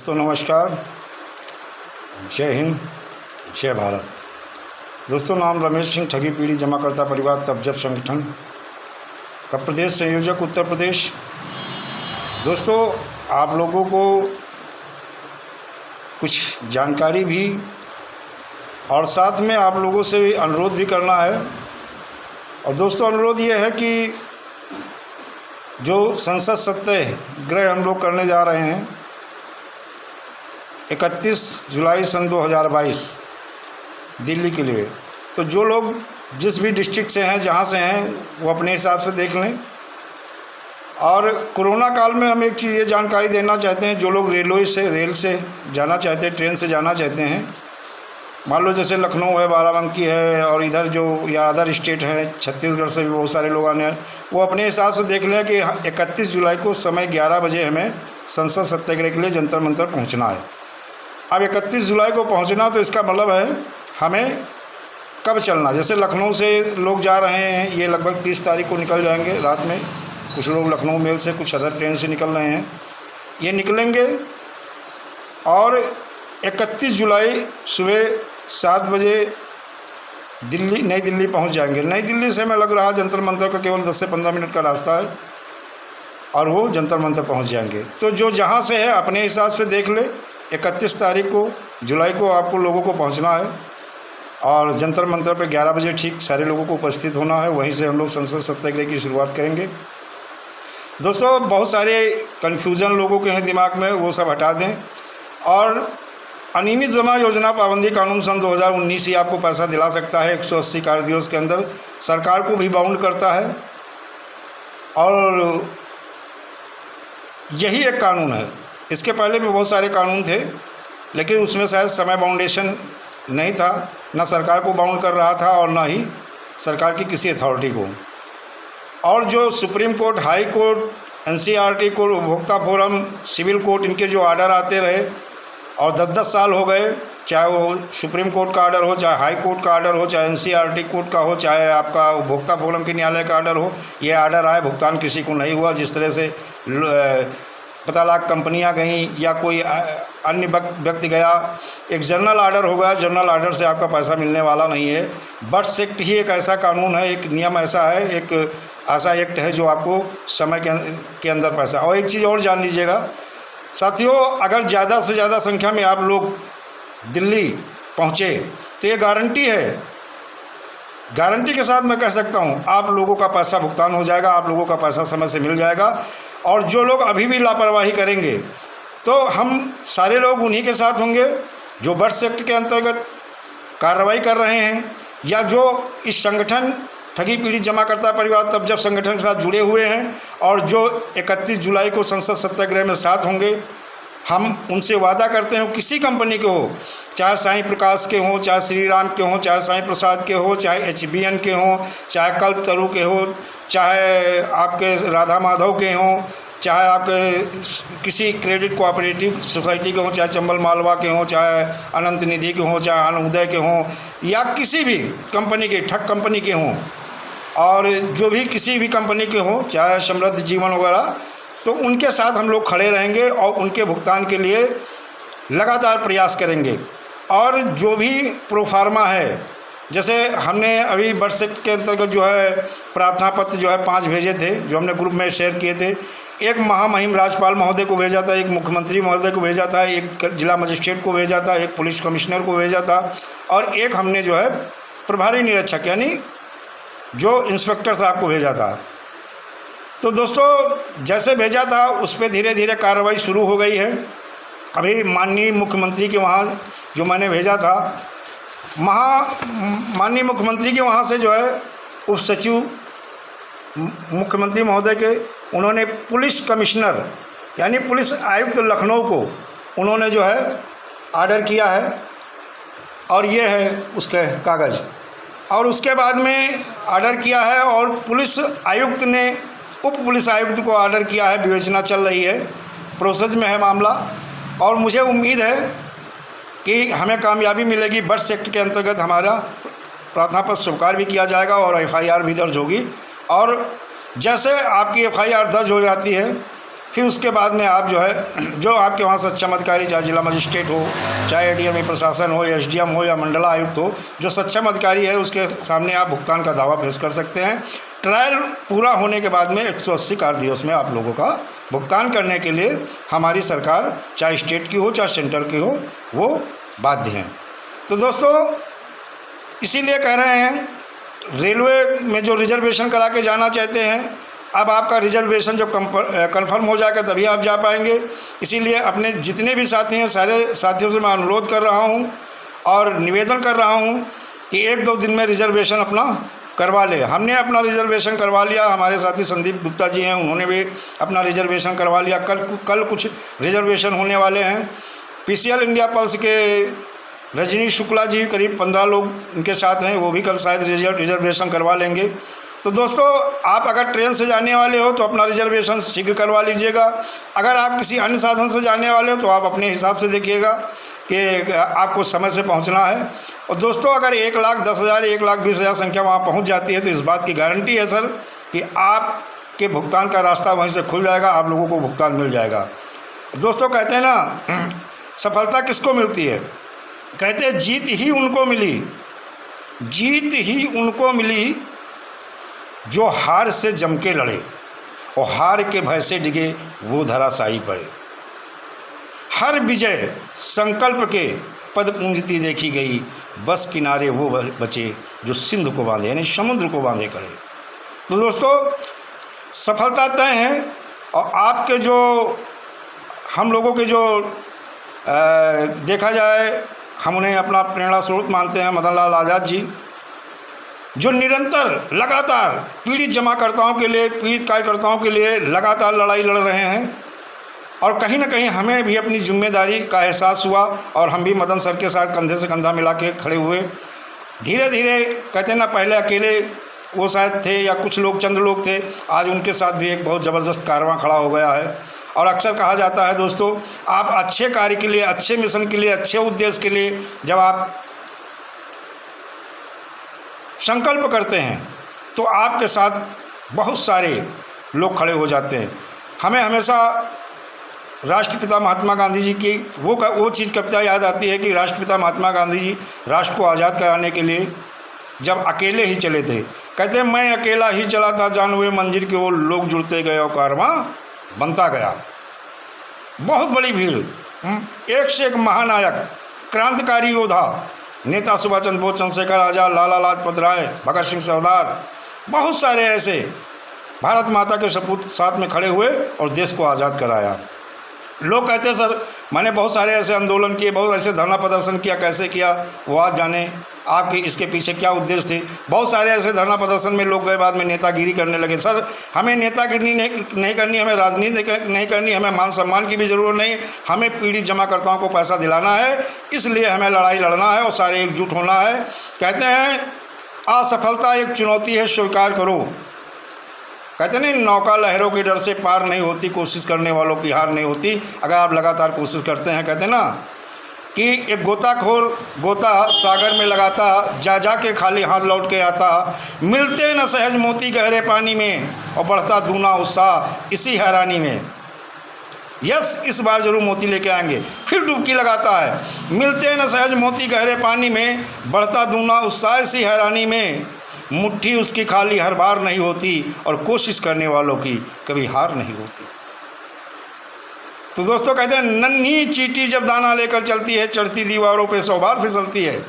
दोस्तों नमस्कार, जय हिंद, जय भारत। दोस्तों नाम रमेश सिंह, ठगी पीढ़ी जमाकर्ता परिवार तबजब संगठन का प्रदेश संयोजक उत्तर प्रदेश। दोस्तों आप लोगों को कुछ जानकारी भी और साथ में आप लोगों से भी अनुरोध भी करना है। और दोस्तों अनुरोध ये है कि जो संसद सत्याग्रह हम लोग करने जा रहे हैं 31 जुलाई सन 2022 दिल्ली के लिए, तो जो लोग जिस भी डिस्ट्रिक्ट से हैं, जहाँ से हैं, वो अपने हिसाब से देख लें। और कोरोना काल में हम एक चीज़ ये जानकारी देना चाहते हैं, जो लोग रेल से जाना चाहते हैं, ट्रेन से जाना चाहते हैं, मान लो जैसे लखनऊ है, बाराबंकी है, और इधर जो या अदर स्टेट हैं, छत्तीसगढ़ से भी बहुत सारे लोग आने हैं, वो अपने हिसाब से देख लें कि 31 जुलाई को समय 11 बजे हमें संसद सत्याग्रह के लिए जंतर मंतर पहुंचना है। अब 31 जुलाई को पहुंचना, तो इसका मतलब है हमें कब चलना। जैसे लखनऊ से लोग जा रहे हैं, ये लगभग 30 तारीख को निकल जाएंगे रात में। कुछ लोग लखनऊ मेल से, कुछ अदर ट्रेन से निकल रहे हैं, ये निकलेंगे और 31 जुलाई सुबह 7 बजे नई दिल्ली पहुंच जाएंगे। नई दिल्ली से हमें लग रहा है जंतर मंतर का केवल 10 से 15 मिनट का रास्ता है और वो जंतर मंतर पहुंच जाएंगे। तो जो जहां से है अपने हिसाब से देख ले, 31 तारीख को जुलाई को आपको लोगों को पहुंचना है और जंतर मंतर पे 11 बजे ठीक सारे लोगों को उपस्थित होना है। वहीं से हम लोग संसद सत्याग्रह की शुरुआत करेंगे। दोस्तों बहुत सारे कन्फ्यूज़न लोगों के हैं दिमाग में, वो सब हटा दें। और अनियमित जमा योजना पाबंदी कानून सन 2019 ही आपको पैसा दिला सकता है 180 कार्य दिवस के अंदर, सरकार को भी बाउंड करता है। और यही एक कानून है। इसके पहले भी बहुत सारे कानून थे, लेकिन उसमें शायद समय बाउंडेशन नहीं था, ना सरकार को बाउंड कर रहा था और ना ही सरकार की किसी अथॉरिटी को। और जो supreme court, high court, NCERT court, उपभोक्ता फोरम, सिविल कोर्ट, इनके जो आर्डर आते रहे और 10-10 साल हो गए, चाहे वो सुप्रीम कोर्ट का आर्डर हो, चाहे हाई कोर्ट का आर्डर हो, चाहे NCERT कोर्ट का हो, चाहे आपका उपभोक्ता फोरम के न्यायालय का आर्डर हो, ये आर्डर आए, भुगतान किसी को नहीं हुआ। जिस तरह से पता लाख कंपनियां गईं या कोई अन्य व्यक्ति गया, एक जनरल आर्डर होगा, जनरल आर्डर से आपका पैसा मिलने वाला नहीं है। बट्स एक्ट ही एक ऐसा कानून है, एक नियम ऐसा है, एक ऐसा एक्ट है जो आपको समय के अंदर पैसा। और एक चीज़ और जान लीजिएगा साथियों, अगर ज़्यादा से ज़्यादा संख्या में आप लोग दिल्ली पहुँचे तो ये गारंटी है, गारंटी के साथ मैं कह सकता हूँ आप लोगों का पैसा भुगतान हो जाएगा, आप लोगों का पैसा समय से मिल जाएगा। और जो लोग अभी भी लापरवाही करेंगे तो हम सारे लोग उन्हीं के साथ होंगे जो बट्स एक्ट के अंतर्गत कार्रवाई कर रहे हैं या जो इस संगठन ठगी पीड़ित जमाकर्ता परिवार तबजब संगठन के साथ जुड़े हुए हैं और जो 31 जुलाई को संसद सत्याग्रह में साथ होंगे। हम उनसे वादा करते हैं, किसी कंपनी के हो, चाहे साईं प्रकाश के हों, चाहे श्री राम के हों, चाहे साईं प्रसाद के हो, चाहे HBN के हों, चाहे कल्पतरु के हो, चाहे आपके राधा माधव के हों, चाहे आपके किसी क्रेडिट कोऑपरेटिव सोसाइटी के हों, चाहे चंबल मालवा के हों, चाहे अनंत निधि के हों, चाहे अनुदय के हों, या किसी भी कंपनी के, ठग कंपनी के हों, और जो भी किसी भी कंपनी के हों, चाहे समृद्ध जीवन वगैरह, तो उनके साथ हम लोग खड़े रहेंगे और उनके भुगतान के लिए लगातार प्रयास करेंगे। और जो भी प्रोफार्मा है, जैसे हमने अभी बट्स एक्ट के अंतर्गत जो है प्रार्थना पत्र जो है 5 भेजे थे, जो हमने ग्रुप में शेयर किए थे। एक महामहिम राज्यपाल महोदय को भेजा था, एक मुख्यमंत्री महोदय को भेजा था, एक जिला मजिस्ट्रेट को भेजा था, एक पुलिस कमिश्नर को भेजा था, और एक हमने जो है प्रभारी निरीक्षक यानी जो इंस्पेक्टर साहब को भेजा था। तो दोस्तों जैसे भेजा था उस पर धीरे धीरे कार्रवाई शुरू हो गई है। अभी माननीय मुख्यमंत्री के वहाँ जो मैंने भेजा था, माननीय मुख्यमंत्री के वहाँ से जो है उप सचिव मुख्यमंत्री महोदय के, उन्होंने पुलिस कमिश्नर यानी पुलिस आयुक्त लखनऊ को उन्होंने जो है आर्डर किया है, और ये है उसके कागज़। और उसके बाद में आर्डर किया है और पुलिस आयुक्त ने उप पुलिस आयुक्त को आर्डर किया है। विवेचना चल रही है, प्रोसेस में है मामला, और मुझे उम्मीद है कि हमें कामयाबी मिलेगी। बट्स एक्ट के अंतर्गत हमारा प्रार्थना पत्र स्वीकार भी किया जाएगा और FIR भी दर्ज होगी। और जैसे आपकी FIR दर्ज हो जाती है, फिर उसके बाद में आप जो है, जो आपके वहाँ सक्षम अधिकारी, चाहे जिला मजिस्ट्रेट हो, चाहे ADM प्रशासन हो, या SDM हो, या मंडला आयुक्त हो, जो सक्षम अधिकारी है उसके सामने आप भुगतान का दावा पेश कर सकते हैं। ट्रायल पूरा होने के बाद में 180 कार्य दिवस में आप लोगों का भुगतान करने के लिए हमारी सरकार, चाहे स्टेट की हो चाहे सेंटर की हो, वो बाध्य हैं। तो दोस्तों, इसीलिए कह रहे हैं, रेलवे में जो रिजर्वेशन करा के जाना चाहते हैं, अब आपका रिजर्वेशन जब कंफर्म हो जाएगा तभी आप जा पाएंगे। इसीलिए अपने जितने भी साथी हैं, सारे साथियों से मैं अनुरोध कर रहा हूं और निवेदन कर रहा हूं कि 1-2 दिन में रिजर्वेशन अपना करवा ले। हमने अपना रिजर्वेशन करवा लिया, हमारे साथी संदीप गुप्ता जी हैं, उन्होंने भी अपना रिजर्वेशन करवा लिया। कल कुछ रिजर्वेशन होने वाले हैं। PCL इंडिया पल्स के रजनी शुक्ला जी, करीब 15 लोग उनके साथ हैं, वो भी कल शायद रिजर्वेशन करवा लेंगे। तो दोस्तों, आप अगर ट्रेन से जाने वाले हो तो अपना रिजर्वेशन शीघ्र करवा लीजिएगा। अगर आप किसी अन्य साधन से जाने वाले हो तो आप अपने हिसाब से देखिएगा कि आपको समय से पहुंचना है। और दोस्तों, अगर 1,10,000 1,20,000 संख्या वहां पहुंच जाती है तो इस बात की गारंटी है सर कि आपके भुगतान का रास्ता वहीं से खुल जाएगा, आप लोगों को भुगतान मिल जाएगा। दोस्तों, कहते हैं ना, सफलता किसको मिलती है? कहते हैं जीत ही उनको मिली, जीत ही उनको मिली जो हार से जम के लड़े और हार के भय से डिगे वो धराशायी पड़े। हर विजय संकल्प के पद पूंजती देखी गई, बस किनारे वो बचे जो सिंधु को बांधे, यानी समुद्र को बांधे खड़े। तो दोस्तों, सफलता तय है। और आपके जो, हम लोगों के जो देखा जाए, हम उन्हें अपना प्रेरणा स्रोत मानते हैं, मदन लाल आज़ाद जी, जो निरंतर लगातार पीड़ित जमाकर्ताओं के लिए, पीड़ित कार्यकर्ताओं के लिए लगातार लड़ाई लड़ रहे हैं। और कहीं ना कहीं हमें भी अपनी जिम्मेदारी का एहसास हुआ और हम भी मदन सर के साथ कंधे से कंधा मिला के खड़े हुए। धीरे धीरे, कहते हैं ना, पहले अकेले वो शायद थे या कुछ लोग, चंद लोग थे, आज उनके साथ भी एक बहुत ज़बरदस्त कारवां खड़ा हो गया है। और अक्सर कहा जाता है दोस्तों, आप अच्छे कार्य के लिए, अच्छे मिशन के लिए, अच्छे उद्देश्य के लिए जब आप संकल्प करते हैं तो आपके साथ बहुत सारे लोग खड़े हो जाते हैं। हमें हमेशा राष्ट्रपिता महात्मा गांधी जी की वो चीज़ कविता याद आती है कि राष्ट्रपिता महात्मा गांधी जी राष्ट्र को आज़ाद कराने के लिए जब अकेले ही चले थे, कहते हैं, मैं अकेला ही चला था, जानवे मंजिल के वो लोग जुड़ते गए और कारवां बनता गया। बहुत बड़ी भीड़, एक से एक महानायक, क्रांतिकारी योद्धा, नेता सुभाष चंद्र बोस, चंद्रशेखर आज़ाद, लाला लाजपत राय, भगत सिंह सरदार, बहुत सारे ऐसे भारत माता के सपूत साथ में खड़े हुए और देश को आज़ाद कराया। लोग कहते हैं सर, मैंने बहुत सारे ऐसे आंदोलन किए, बहुत ऐसे धरना प्रदर्शन किया, कैसे किया वो आप जाने, आपके इसके पीछे क्या उद्देश्य थे। बहुत सारे ऐसे धरना प्रदर्शन में लोग गए, बाद में नेतागिरी करने लगे। सर, हमें नेतागिरी नहीं करनी, हमें राजनीति नहीं करनी, हमें मान सम्मान की भी ज़रूरत नहीं, हमें पीड़ित जमाकर्ताओं को पैसा दिलाना है, इसलिए हमें लड़ाई लड़ना है और सारे एकजुट होना है। कहते हैं, असफलता एक चुनौती है, स्वीकार करो। कहते नहीं, नौका लहरों के डर से पार नहीं होती, कोशिश करने वालों की हार नहीं होती। अगर आप लगातार कोशिश करते हैं, कहते ना कि एक गोताखोर गोता सागर में लगाता, जा के खाली हाथ लौट के आता, मिलते न सहज मोती गहरे पानी में और बढ़ता दूना उत्साह इसी हैरानी में। यस, इस बार जरूर मोती लेके आएंगे। फिर डुबकी लगाता है, मिलते न सहज मोती गहरे पानी में, बढ़ता दूना उत्साह इसी हैरानी में, मुट्ठी उसकी खाली हर बार नहीं होती और कोशिश करने वालों की कभी हार नहीं होती। तो दोस्तों, कहते हैं, नन्ही चींटी जब दाना लेकर चलती है, चढ़ती दीवारों पे 100 बार फिसलती है,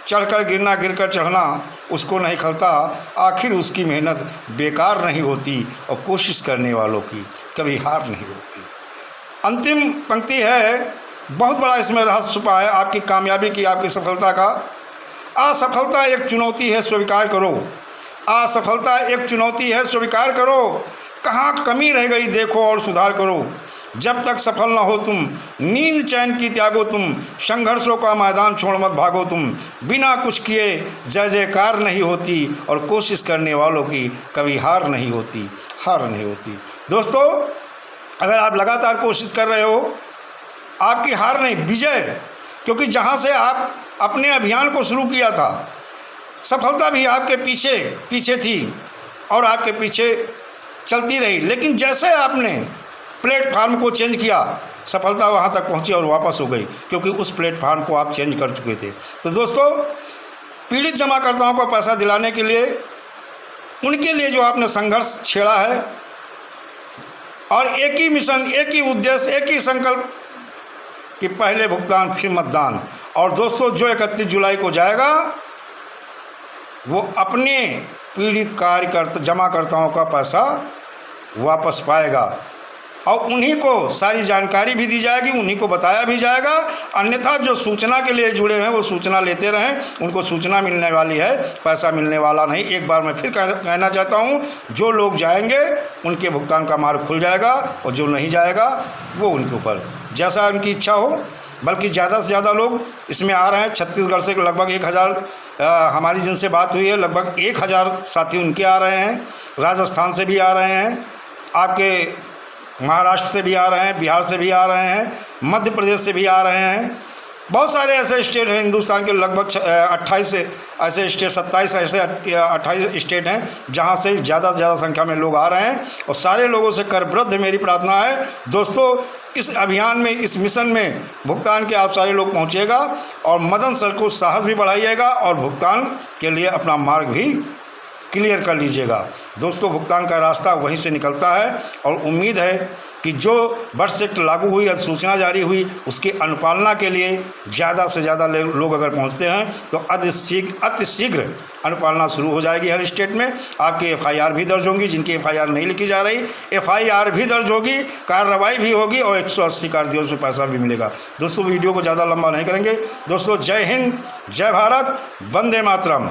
चढ़कर गिरना गिरकर चढ़ना उसको नहीं खलता, आखिर उसकी मेहनत बेकार नहीं होती और कोशिश करने वालों की कभी हार नहीं होती। अंतिम पंक्ति है, बहुत बड़ा इसमें रहस्य छुपा है आपकी कामयाबी की, आपकी सफलता का। असफलता एक चुनौती है, स्वीकार करो। असफलता एक चुनौती है, स्वीकार करो। कहाँ कमी रह गई देखो और सुधार करो। जब तक सफल न हो तुम, नींद चैन की त्यागो तुम, संघर्षों का मैदान छोड़ मत भागो तुम। बिना कुछ किए जय जयकार नहीं होती और कोशिश करने वालों की कभी हार नहीं होती, हार नहीं होती। दोस्तों, अगर आप लगातार कोशिश कर रहे हो, आपकी हार नहीं, विजय। क्योंकि जहाँ से आप अपने अभियान को शुरू किया था, सफलता भी आपके पीछे पीछे थी और आपके पीछे चलती रही। लेकिन जैसे आपने प्लेटफार्म को चेंज किया, सफलता वहाँ तक पहुँची और वापस हो गई, क्योंकि उस प्लेटफार्म को आप चेंज कर चुके थे। तो दोस्तों, पीड़ित जमाकर्ताओं को पैसा दिलाने के लिए, उनके लिए जो आपने संघर्ष छेड़ा है, और एक ही मिशन, एक ही उद्देश्य, एक ही संकल्प कि पहले भुगतान फिर मतदान। और दोस्तों, जो 31 जुलाई को जाएगा वो अपने पीड़ित कार्यकर्ता जमाकर्ताओं का पैसा वापस पाएगा, और उन्हीं को सारी जानकारी भी दी जाएगी, उन्हीं को बताया भी जाएगा। अन्यथा जो सूचना के लिए जुड़े हैं वो सूचना लेते रहें, उनको सूचना मिलने वाली है, पैसा मिलने वाला नहीं। एक बार मैं फिर कहना चाहता हूँ, जो लोग जाएंगे उनके भुगतान का मार्ग खुल जाएगा, और जो नहीं जाएगा वो उनके ऊपर जैसा उनकी इच्छा हो। बल्कि ज़्यादा से ज़्यादा लोग इसमें आ रहे हैं। छत्तीसगढ़ से लगभग 1000 हमारी जिनसे बात हुई है, लगभग 1000 साथी उनके आ रहे हैं, राजस्थान से भी आ रहे हैं, आपके महाराष्ट्र से भी आ रहे हैं, बिहार से भी आ रहे हैं, मध्य प्रदेश से भी आ रहे हैं। बहुत सारे ऐसे स्टेट हैं हिंदुस्तान के, लगभग 28 ऐसे स्टेट, 27 ऐसे 28 स्टेट हैं जहां से ज़्यादा से ज़्यादा संख्या में लोग आ रहे हैं। और सारे लोगों से करबद्ध मेरी प्रार्थना है दोस्तों, इस अभियान में, इस मिशन में भुगतान के आप सारे लोग पहुंचिएगा, और मदन सर को साहस भी बढ़ाइएगा, और भुगतान के लिए अपना मार्ग भी क्लियर कर लीजिएगा। दोस्तों, भुगतान का रास्ता वहीं से निकलता है, और उम्मीद है कि जो बर्थ एक्ट लागू हुई, अधिसूचना जारी हुई, उसकी अनुपालना के लिए ज़्यादा से ज़्यादा लोग अगर पहुंचते हैं तो अति शीघ्र अनुपालना शुरू हो जाएगी हर स्टेट में। आपकी FIR भी दर्ज होंगी, जिनकी FIR नहीं लिखी जा रही FIR भी दर्ज होगी, कार्रवाई भी होगी, और 180 कार्य दिवस में पैसा भी मिलेगा। दोस्तों, वीडियो को ज़्यादा लंबा नहीं करेंगे। दोस्तों, जय हिंद, जय भारत, वंदे मातरम।